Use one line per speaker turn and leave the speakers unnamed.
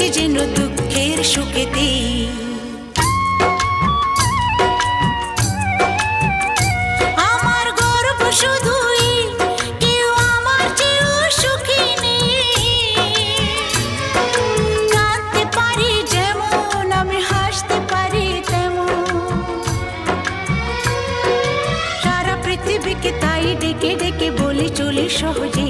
সে যেন দুঃখের সুখেতে। আমার গর্ব শুধুই কেউ আমার চেয়েও সুখী নেই। কাঁদতে পারি যেমন আমি হাসতে পারি তেমন। সারা পৃথিবীকে তাই ডেকে ডেকে বলি চলি সহজে